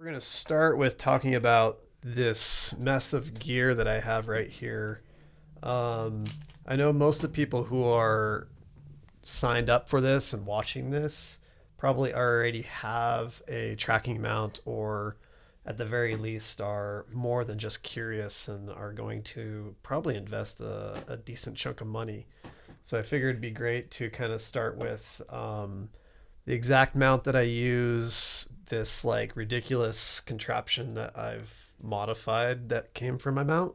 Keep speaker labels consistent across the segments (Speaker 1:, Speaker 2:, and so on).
Speaker 1: We're going to start with talking about this mess of gear that I have right here. Um, I know most of the people who are signed up for this and watching this probably already have a tracking mount, or at the very least are more than just curious and are going to probably invest a decent chunk of money. So I figured it'd be great to kind of start with the exact mount that I use, this like ridiculous contraption that I've modified that came from my mount.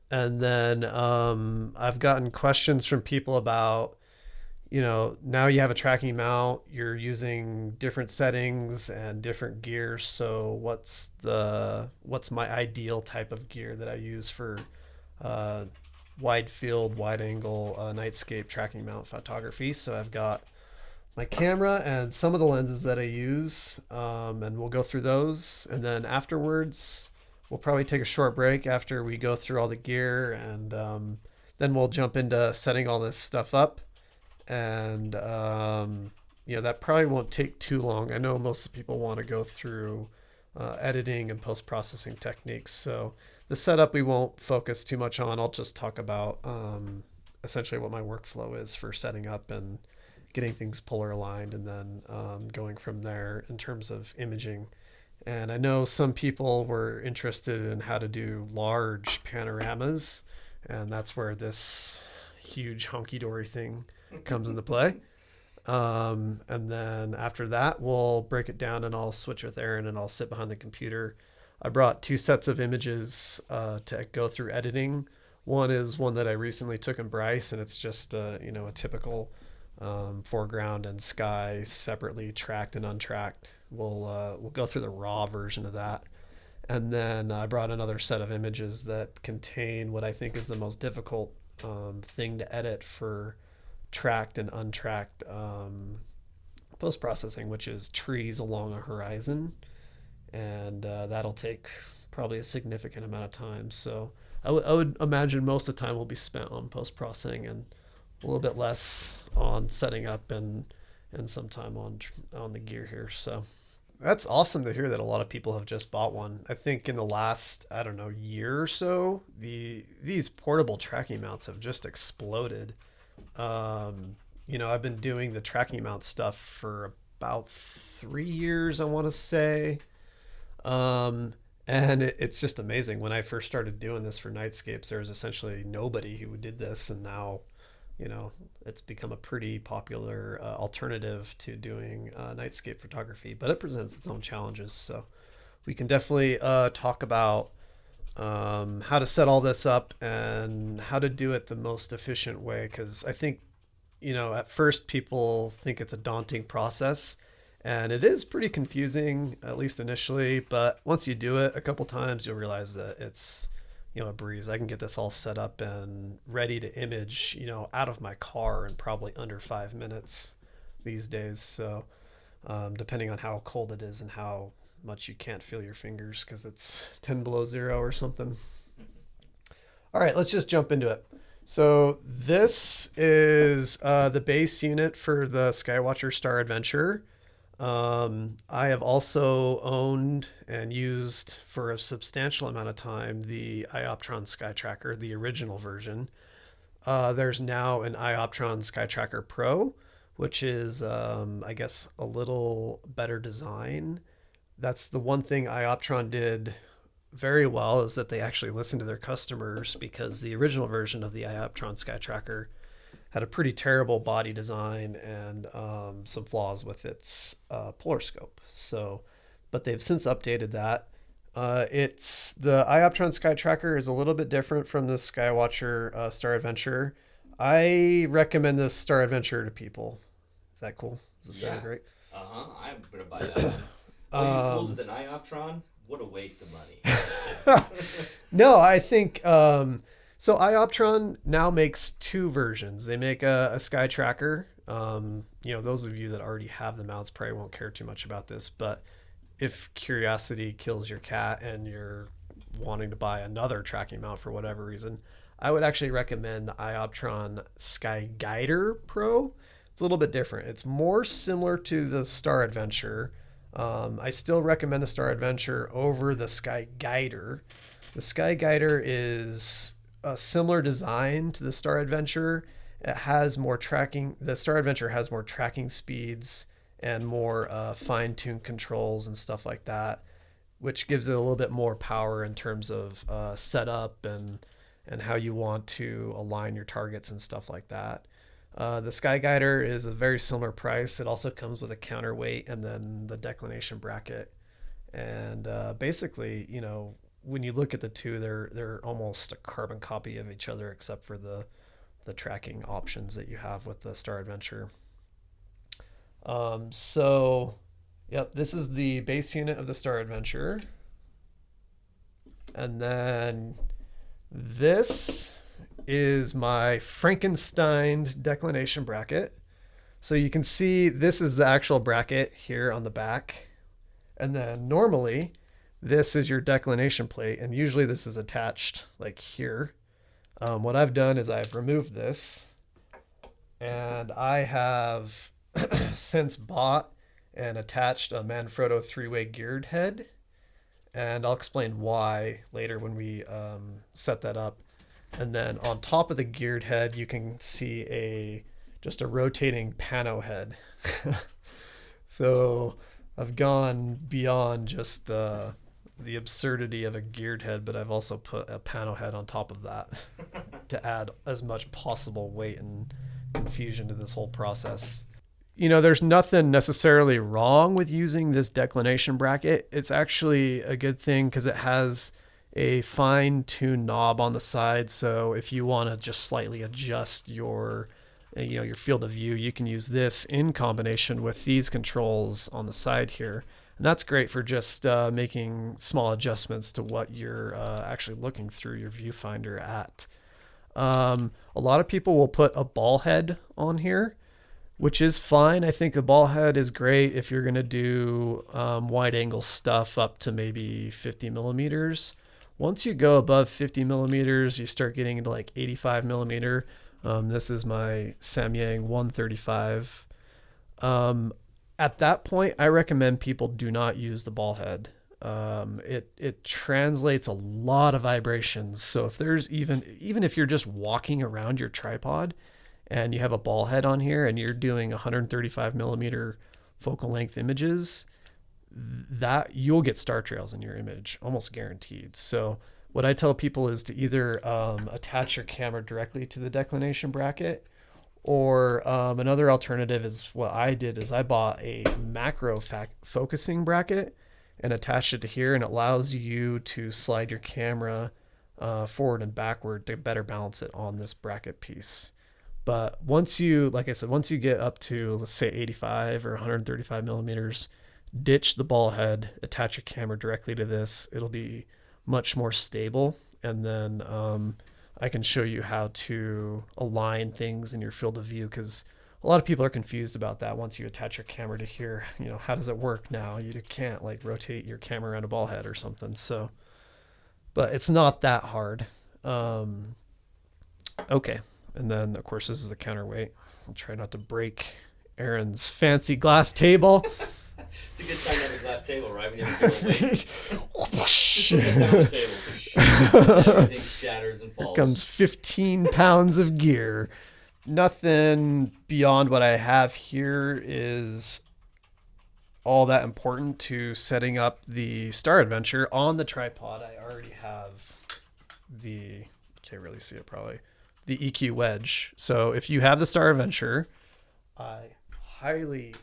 Speaker 1: And then I've gotten questions from people about, now you have a tracking mount, you're using different settings and different gears. So what's my ideal type of gear that I use for uh, wide field, wide angle, nightscape tracking mount photography? So I've got my camera and some of the lenses that I use, and we'll go through those. And then afterwards, we'll probably take a short break after we go through all the gear, and then we'll jump into setting all this stuff up. And that probably won't take too long. I know most people want to go through editing and post processing techniques, so the setup we won't focus too much on. I'll just talk about essentially what my workflow is for setting up and getting things polar aligned, and then going from there in terms of imaging. And I know some people were interested in how to do large panoramas, and that's where this huge honky dory thing comes into play. And then after that, we'll break it down, and I'll switch with Aaron and I'll sit behind the computer. I brought two sets of images to go through editing. One is one that I recently took in Bryce, and it's just a typical foreground and sky separately tracked and untracked. We'll go through the raw version of that, and then I brought another set of images that contain what I think is the most difficult thing to edit for tracked and untracked post processing, which is trees along a horizon, and that'll take probably a significant amount of time. So I would imagine most of the time will be spent on post processing, and a little bit less on setting up, and some time on the gear here. So that's awesome to hear that a lot of people have just bought one. I think in the last, I don't know, year or so, these portable tracking mounts have just exploded. I've been doing the tracking mount stuff for about 3 years, I want to say. And it's just amazing. When I first started doing this for nightscapes, there was essentially nobody who did this, and now it's become a pretty popular alternative to doing nightscape photography, but it presents its own challenges. So we can definitely talk about how to set all this up and how to do it the most efficient way. Because I think, at first people think it's a daunting process, and it is pretty confusing, at least initially. But once you do it a couple times, you'll realize that it's a breeze. I can get this all set up and ready to image, out of my car in probably under 5 minutes these days. So, depending on how cold it is and how much you can't feel your fingers because it's 10 below zero or something. All right, let's just jump into it. So this is the base unit for the Skywatcher Star Adventure. I have also owned and used for a substantial amount of time the Ioptron Sky Tracker, the original version. There's now an Ioptron Sky Tracker Pro, which is, I guess, a little better design. That's the one thing Ioptron did very well, is that they actually listened to their customers, because the original version of the Ioptron Sky Tracker had a pretty terrible body design and some flaws with its polarscope. So, but they've since updated that. It's the Ioptron Sky Tracker is a little bit different from the Skywatcher Star Adventure. I recommend this Star Adventure to people. Is that cool? Does it sound great?
Speaker 2: I'm gonna buy that one. Oh, you fools with an iOptron? What a waste of money.
Speaker 1: No, I think so. Ioptron now makes two versions. They make a Sky Tracker. Those of you that already have the mounts probably won't care too much about this, but if curiosity kills your cat and you're wanting to buy another tracking mount for whatever reason, I would actually recommend the Ioptron Sky Guider Pro. It's a little bit different. It's more similar to the Star Adventure, I still recommend the Star Adventure over the Sky Guider. The Sky Guider is a similar design to the Star Adventure. It has more tracking. The Star Adventure has more tracking speeds and more fine-tuned controls and stuff like that, which gives it a little bit more power in terms of setup and how you want to align your targets and stuff like that. The Sky Guider is a very similar price. It also comes with a counterweight and then the declination bracket. And basically, when you look at the two, they're almost a carbon copy of each other, except for the tracking options that you have with the Star Adventure. So, yep, this is the base unit of the Star Adventure. And then this is my Frankenstein declination bracket. So you can see this is the actual bracket here on the back. And then normally this is your declination plate. And usually this is attached like here. What I've done is I've removed this, and I have since bought and attached a Manfrotto 3-way geared head. And I'll explain why later when we set that up. And then on top of the geared head, you can see just a rotating pano head. So I've gone beyond just the absurdity of a geared head, but I've also put a pano head on top of that to add as much possible weight and confusion to this whole process. There's nothing necessarily wrong with using this declination bracket. It's actually a good thing because it has a fine-tuned knob on the side. So if you want to just slightly adjust your field of view, you can use this in combination with these controls on the side here. And that's great for just making small adjustments to what you're actually looking through your viewfinder at. A lot of people will put a ball head on here, which is fine. I think the ball head is great if you're going to do wide angle stuff up to maybe 50 millimeters. Once you go above 50 millimeters, you start getting into like 85 millimeter. This is my Samyang 135. At that point, I recommend people do not use the ball head. It translates a lot of vibrations. So if there's even if you're just walking around your tripod and you have a ball head on here and you're doing 135 millimeter focal length images, that you'll get star trails in your image, almost guaranteed. So what I tell people is to either attach your camera directly to the declination bracket, or another alternative is what I did is I bought a macro focusing bracket and attached it to here, and it allows you to slide your camera forward and backward to better balance it on this bracket piece. But once you get up to, let's say 85 or 135 millimeters, ditch the ball head, attach your camera directly to this. It'll be much more stable. And then I can show you how to align things in your field of view, because a lot of people are confused about that. Once you attach your camera to here, how does it work now? You can't like rotate your camera around a ball head or something. So, but it's not that hard. Okay. And then of course this is the counterweight. I'll try not to break Aaron's fancy glass table.
Speaker 2: It's a good time to have a glass table, right? When you have a weight. Just put it down on the table. Everything shatters and falls.
Speaker 1: Here comes 15 pounds of gear. Nothing beyond what I have here is all that important to setting up the Star Adventure on the tripod. I already have you can't really see it probably, the EQ wedge. So if you have the Star Adventure, I highly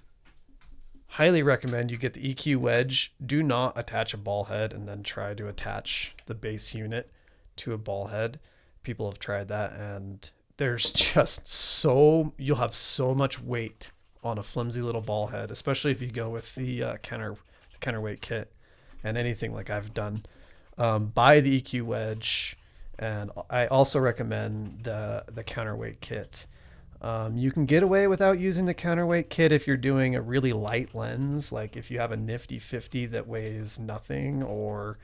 Speaker 1: recommend you get the EQ wedge. Do not attach a ball head and then try to attach the base unit to a ball head. People have tried that, and there's just you'll have so much weight on a flimsy little ball head, especially if you go with the counterweight kit and anything like I've done. Buy the EQ wedge, and I also recommend the counterweight kit. You can get away without using the counterweight kit if you're doing a really light lens, like if you have a nifty 50 that weighs nothing, or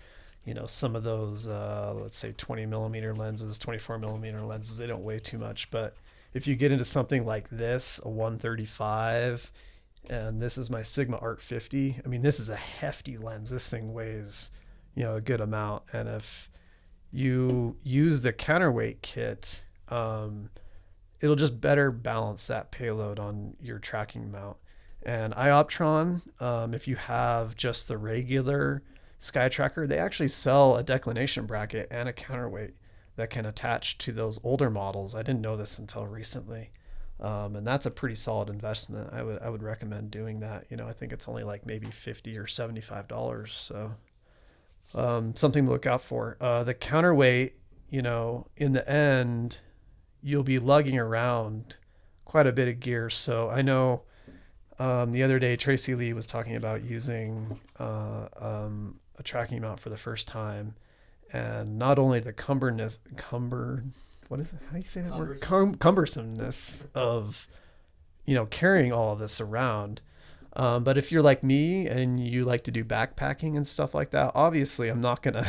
Speaker 1: some of those let's say 20 millimeter lenses, 24 millimeter lenses, they don't weigh too much. But if you get into something like this, a 135, and this is my Sigma Art 50. I mean, this is a hefty lens. This thing weighs, a good amount. And if you use the counterweight kit, it'll just better balance that payload on your tracking mount. And Ioptron, if you have just the regular Sky Tracker, they actually sell a declination bracket and a counterweight that can attach to those older models. I didn't know this until recently. And that's a pretty solid investment. I would recommend doing that. I think it's only like maybe $50 or $75. So something to look out for. The counterweight, in the end, you'll be lugging around quite a bit of gear. So I know the other day Tracy Lee was talking about using a tracking mount for the first time, and not only the what is it? How do you say that word? Cumbersomeness of carrying all of this around. But if you're like me and you like to do backpacking and stuff like that, obviously I'm not gonna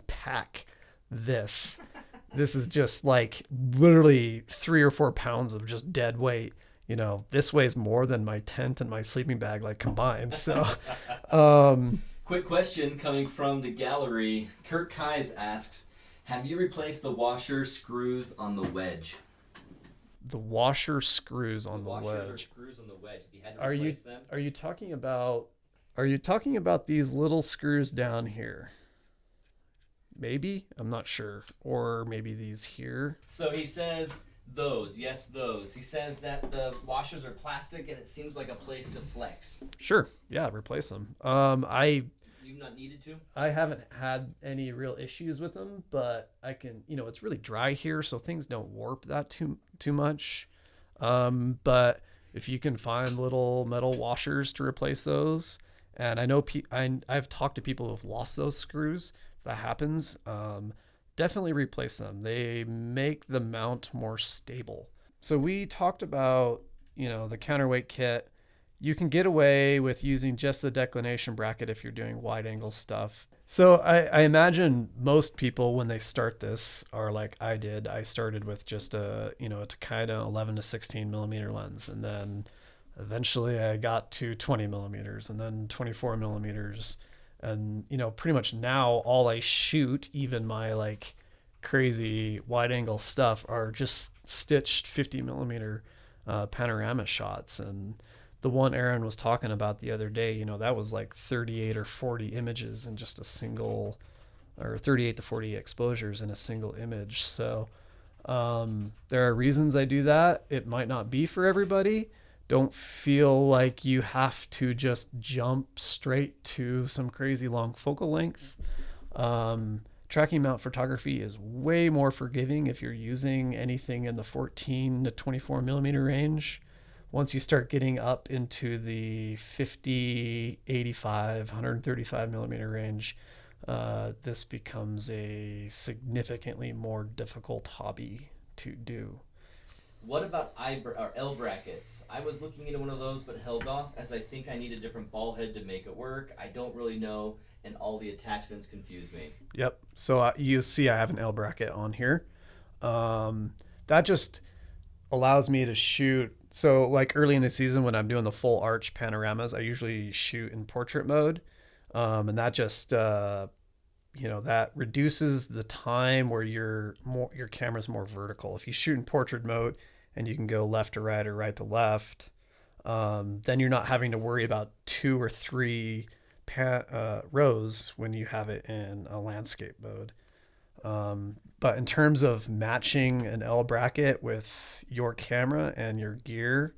Speaker 1: pack this. This is just like literally 3 or 4 pounds of just dead weight. This weighs more than my tent and my sleeping bag like combined. So,
Speaker 2: quick question coming from the gallery. Kurt Kais asks, have you replaced the washer screws on the wedge?
Speaker 1: The washer screws on the wedge.
Speaker 2: Washers or screws on the wedge. Have you had to replace them?
Speaker 1: Are you talking about these little screws down here? Maybe, I'm not sure. Or maybe these here.
Speaker 2: So he says those. Yes, those. He says that the washers are plastic and it seems like a place to flex.
Speaker 1: Sure. Yeah, replace them.
Speaker 2: You've not needed to?
Speaker 1: I haven't had any real issues with them, but I can, it's really dry here, so things don't warp that too much. But if you can find little metal washers to replace those, and I know I've talked to people who've lost those screws. If that happens, definitely replace them. They make the mount more stable. So we talked about, the counterweight kit. You can get away with using just the declination bracket if you're doing wide angle stuff. So I imagine most people when they start this are like I did. I started with just a Takeda 11 to 16 millimeter lens, and then eventually I got to 20 millimeters and then 24 millimeters. And, pretty much now all I shoot, even my like crazy wide angle stuff, are just stitched 50 millimeter panorama shots. And the one Aaron was talking about the other day, that was like 38 or 40 images in just a single, or 38 to 40 exposures in a single image. So there are reasons I do that. It might not be for everybody. Don't feel like you have to just jump straight to some crazy long focal length. Tracking mount photography is way more forgiving if you're using anything in the 14 to 24 millimeter range. Once you start getting up into the 50, 85, 135 millimeter range, this becomes a significantly more difficult hobby to do.
Speaker 2: What about L brackets? I was looking into one of those but held off as I think I need a different ball head to make it work. I don't really know, and all the attachments confuse me.
Speaker 1: Yep. So you see I have an L bracket on here. That just allows me to shoot. So like early in the season when I'm doing the full arch panoramas, I usually shoot in portrait mode. And that just, that reduces the time where your camera's more vertical. If you shoot in portrait mode and you can go left to right or right to left, then you're not having to worry about 2 or 3 rows when you have it in a landscape mode. But in terms of matching an L bracket with your camera and your gear,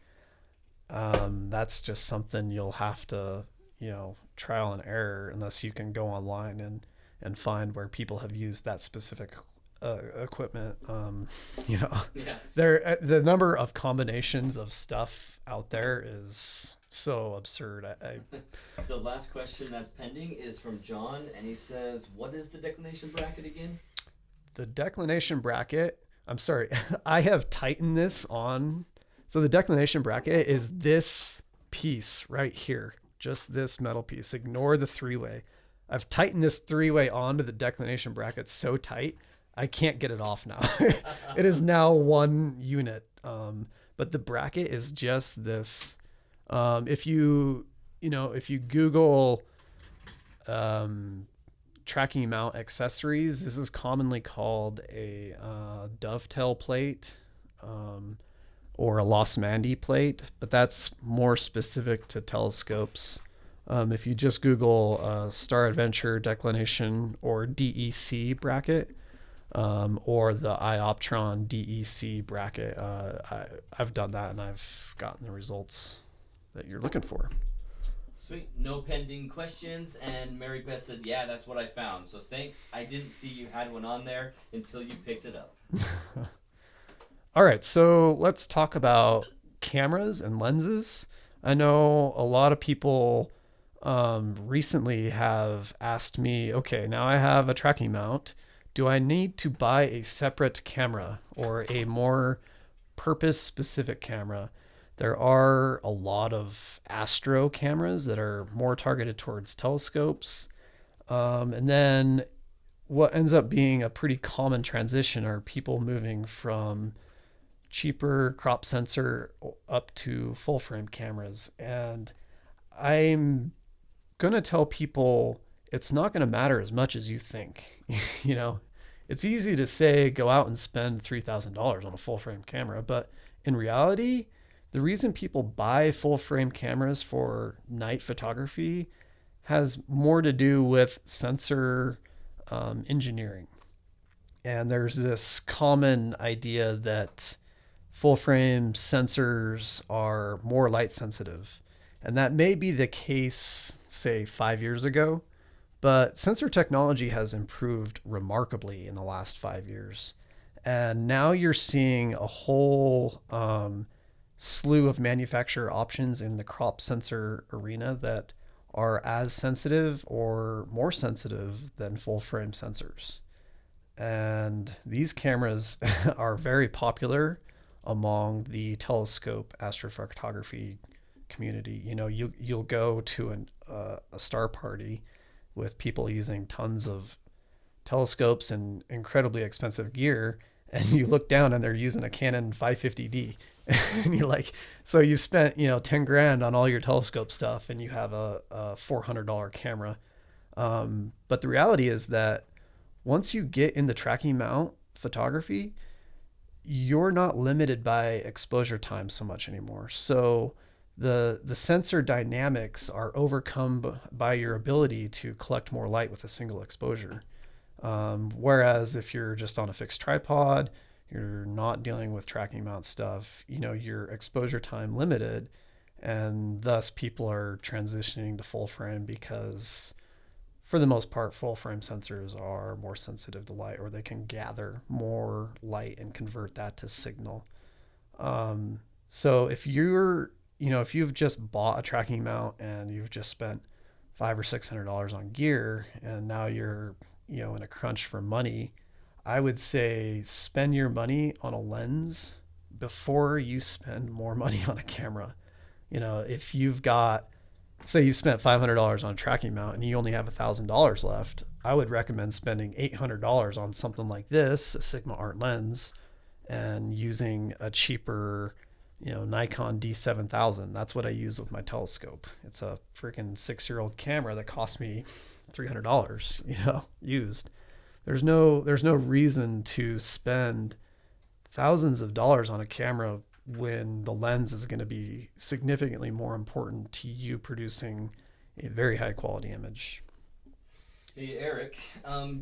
Speaker 1: that's just something you'll have to, trial and error, unless you can go online and find where people have used that specific equipment.
Speaker 2: Yeah.
Speaker 1: The number of combinations of stuff out there is so absurd.
Speaker 2: The last question that's pending is from John, and he says, what is the declination bracket again?
Speaker 1: The declination bracket, I'm sorry, I have tightened this on. So the declination bracket is this piece right here, just this metal piece. Ignore the 3-way. I've tightened this 3-way onto the declination bracket so tight, I can't get it off now. It is now one unit. But the bracket is just this If if you Google tracking mount accessories, this is commonly called a dovetail plate, or a Lost Mandy plate, but that's more specific to telescopes. If you just Google Star Adventure declination or DEC bracket, or the Ioptron DEC bracket, I've done that and I've gotten the results that you're looking for.
Speaker 2: Sweet. No pending questions. And Mary Beth said, yeah, that's what I found. So thanks. I didn't see you had one on there until you picked it up.
Speaker 1: All right, so let's talk about cameras and lenses. I know a lot of people recently have asked me, okay, now I have a tracking mount. Do I need to buy a separate camera or a more purpose specific camera? There are a lot of astro cameras that are more targeted towards telescopes. And then what ends up being a pretty common transition are people moving from cheaper crop sensor up to full frame cameras. And I'm going to tell people it's not going to matter as much as you think. It's easy to say go out and spend $3,000 on a full frame camera, but in reality, the reason people buy full frame cameras for night photography has more to do with sensor engineering. And there's this common idea that full frame sensors are more light sensitive. And that may be the case, say, 5 years ago, but sensor technology has improved remarkably in the last 5 years. And now you're seeing a whole slew of manufacturer options in the crop sensor arena that are as sensitive or more sensitive than full frame sensors. And these cameras are very popular among the telescope astrophotography community. You'll go to a star party with people using tons of telescopes and incredibly expensive gear, and you look down and they're using a Canon 550D. And you're like, so you've spent 10 grand on all your telescope stuff and you have a $400 camera. But the reality is that once you get in the tracking mount photography, you're not limited by exposure time so much anymore. So the sensor dynamics are overcome by your ability to collect more light with a single exposure. Whereas if you're just on a fixed tripod, you're not dealing with tracking mount stuff, your exposure time limited, and thus people are transitioning to full frame because for the most part, full frame sensors are more sensitive to light, or they can gather more light and convert that to signal. So if if you've just bought a tracking mount and you've just spent $500 or $600 on gear, and now you're in a crunch for money, I would say spend your money on a lens before you spend more money on a camera. If you've got, say you spent $500 on a tracking mount and you only have $1,000 left, I would recommend spending $800 on something like this, a Sigma Art lens, and using a cheaper, Nikon D7000. That's what I use with my telescope. It's a freaking 6-year-old camera that cost me $300, used. There's no reason to spend thousands of dollars on a camera when the lens is going to be significantly more important to you producing a very high quality image.
Speaker 2: Hey Eric,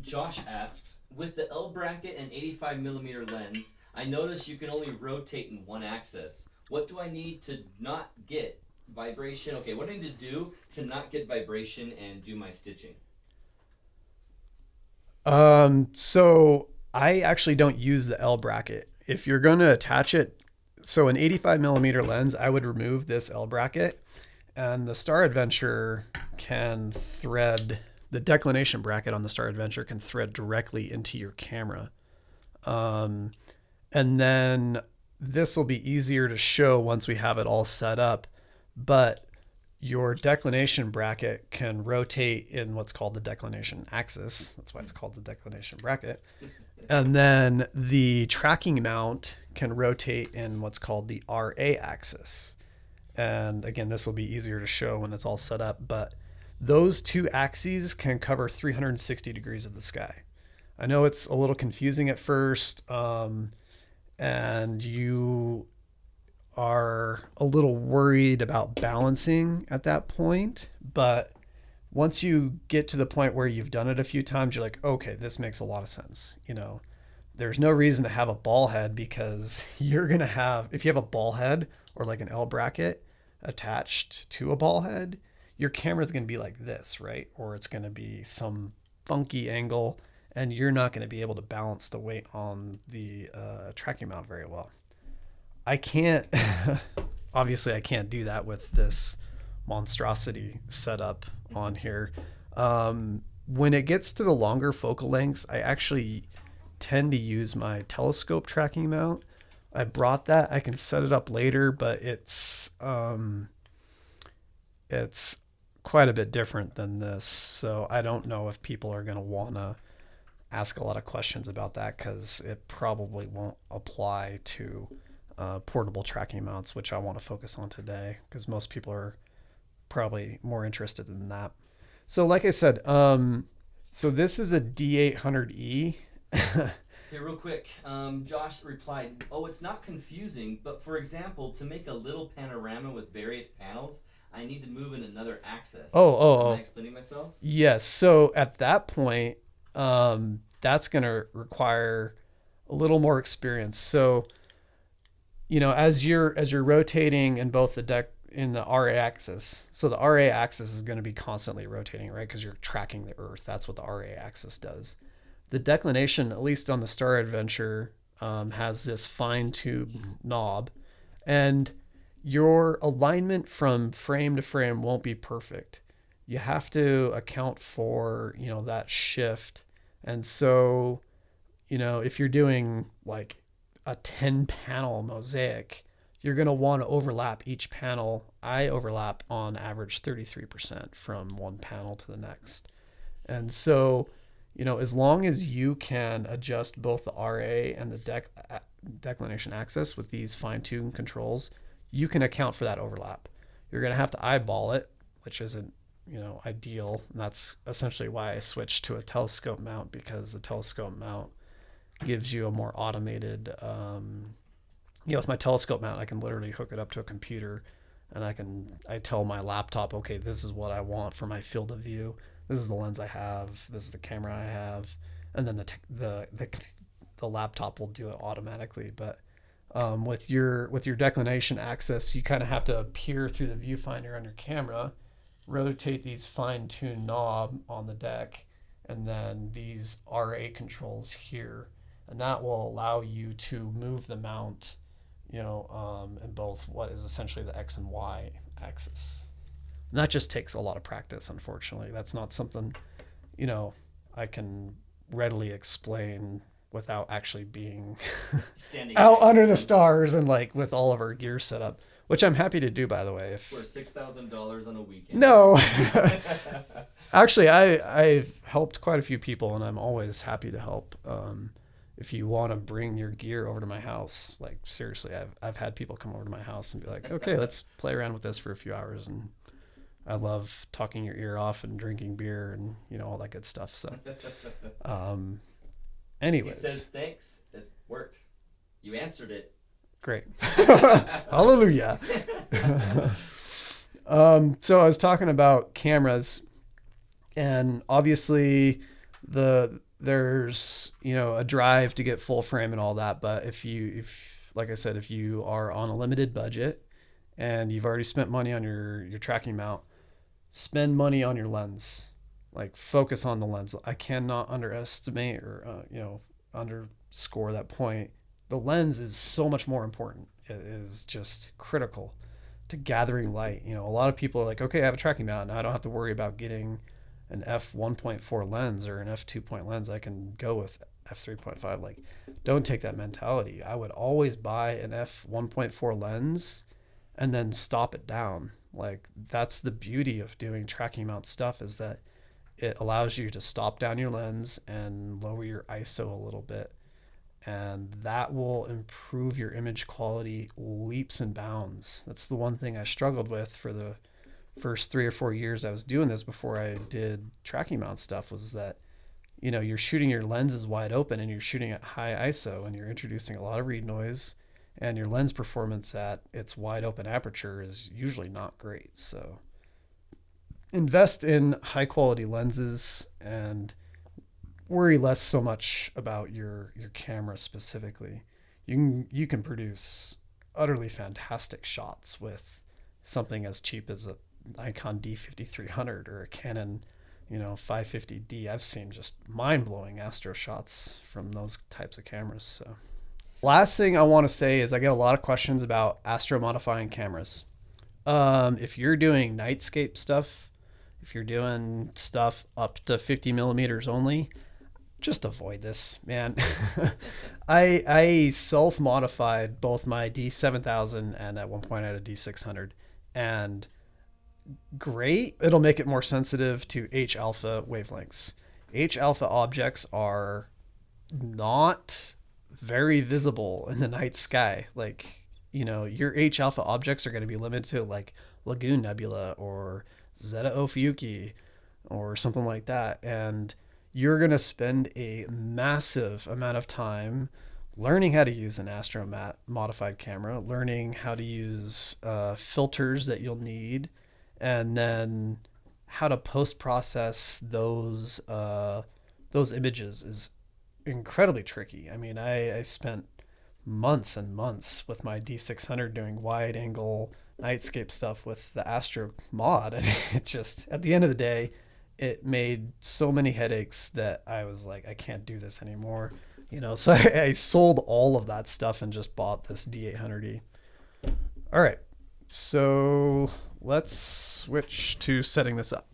Speaker 2: Josh asks, with the L bracket and 85mm lens, I notice you can only rotate in one axis. What do I need to not get vibration? Okay, what do I need to do to not get vibration and do my stitching?
Speaker 1: So I actually don't use the L bracket. If you're going to attach it, so an 85mm lens, I would remove this L bracket, and the Star Adventure can thread, the declination bracket on the Star Adventure can thread directly into your camera. And then this will be easier to show once we have it all set up, but your declination bracket can rotate in what's called the declination axis. That's why it's called the declination bracket. And then the tracking mount can rotate in what's called the RA axis. And again, this will be easier to show when it's all set up, but those two axes can cover 360 degrees of the sky. I know it's a little confusing at first, and you are a little worried about balancing at that point, but once you get to the point where you've done it a few times, you're like, okay, this makes a lot of sense. There's no reason to have a ball head, because you're going to have, if you have a ball head or like an L bracket attached to a ball head, your camera's going to be like this, right? Or it's going to be some funky angle, and you're not going to be able to balance the weight on the tracking mount very well. I can't, obviously, I can't do that with this monstrosity setup on here. When it gets to the longer focal lengths, I actually tend to use my telescope tracking mount. I brought that. I can set it up later, but it's quite a bit different than this. So I don't know if people are going to want to ask a lot of questions about that, because it probably won't apply to portable tracking mounts, which I want to focus on today, because most people are probably more interested in that. So like I said, so this is a D800E.
Speaker 2: Hey, real quick, Josh replied, "Oh, it's not confusing, but for example, to make a little panorama with various panels, I need to move in another axis." Am I explaining myself?
Speaker 1: Yes. So at that point, that's going to require a little more experience. So, as you're rotating in both the deck in the RA axis, so the RA axis is going to be constantly rotating, right? Because you're tracking the Earth. That's what the RA axis does. The declination, at least on the Star Adventure, has this fine tube knob, and your alignment from frame to frame won't be perfect. You have to account for, that shift. And so, if you're doing like a 10 panel mosaic, you're going to want to overlap each panel. I overlap on average 33% from one panel to the next. And so, as long as you can adjust both the RA and the declination axis with these fine-tuned controls, you can account for that overlap. You're going to have to eyeball it, which isn't, ideal. And that's essentially why I switched to a telescope mount, because the telescope mount gives you a more automated, with my telescope mount, I can literally hook it up to a computer, and I tell my laptop, okay, this is what I want for my field of view. This is the lens I have. This is the camera I have, and then the laptop will do it automatically. But with your declination axis, you kind of have to peer through the viewfinder on your camera, rotate these fine-tuned knob on the deck, and then these RA controls here, and that will allow you to move the mount, in both what is essentially the X and Y axis. And that just takes a lot of practice, unfortunately. That's not something, I can readily explain without actually being
Speaker 2: Standing
Speaker 1: out under the
Speaker 2: to
Speaker 1: stars and like with all of our gear set up, which I'm happy to do, by the way.
Speaker 2: for $6,000 on a weekend.
Speaker 1: No, actually, I've helped quite a few people, and I'm always happy to help. If you want to bring your gear over to my house, like seriously, I've had people come over to my house and be like, okay, let's play around with this for a few hours, and I love talking your ear off and drinking beer and all that good stuff. So, anyways,
Speaker 2: he says thanks. It's worked. You answered it.
Speaker 1: Great. Hallelujah. So I was talking about cameras, and obviously there's a drive to get full frame and all that, but if like I said, if you are on a limited budget and you've already spent money on your tracking mount, spend money on your lens. Like, focus on the lens. I cannot underestimate or underscore that point. The lens is so much more important. It is just critical to gathering light. A lot of people are like, okay, I have a tracking mount, and I don't have to worry about getting an f1.4 lens or an f2 lens. I can go with f3.5. Like, don't take that mentality. I would always buy an f1.4 lens and then stop it down. Like, that's the beauty of doing tracking mount stuff, is that it allows you to stop down your lens and lower your ISO a little bit. and that will improve your image quality leaps and bounds. That's the one thing I struggled with for the first 3 or 4 years I was doing this before I did tracking mount stuff, was that you're shooting your lenses wide open and you're shooting at high ISO and you're introducing a lot of read noise, and your lens performance at its wide open aperture is usually not great. So invest in high quality lenses and worry less so much about your camera specifically. You can produce utterly fantastic shots with something as cheap as a Nikon D5300 or a Canon 550D. I've seen just mind-blowing astro shots from those types of cameras. So last thing I want to say is I get a lot of questions about astro modifying cameras. If you're doing nightscape stuff, if you're doing stuff up to 50 millimeters only, just avoid this, man. I self modified both my D7000 and at one point I had a D600, and great. It'll make it more sensitive to H alpha wavelengths. H alpha objects are not very visible in the night sky. Like, your H alpha objects are going to be limited to like Lagoon Nebula or Zeta Ophiuchi or something like that. And you're going to spend a massive amount of time learning how to use an astro modified camera, learning how to use filters that you'll need, and then how to post process those images is incredibly tricky. I mean, I spent months and months with my D600 doing wide angle nightscape stuff with the Astro mod, and it just, at the end of the day, it made so many headaches that I was like, I can't do this anymore. So I sold all of that stuff and just bought this D800E. All right, so let's switch to setting this up.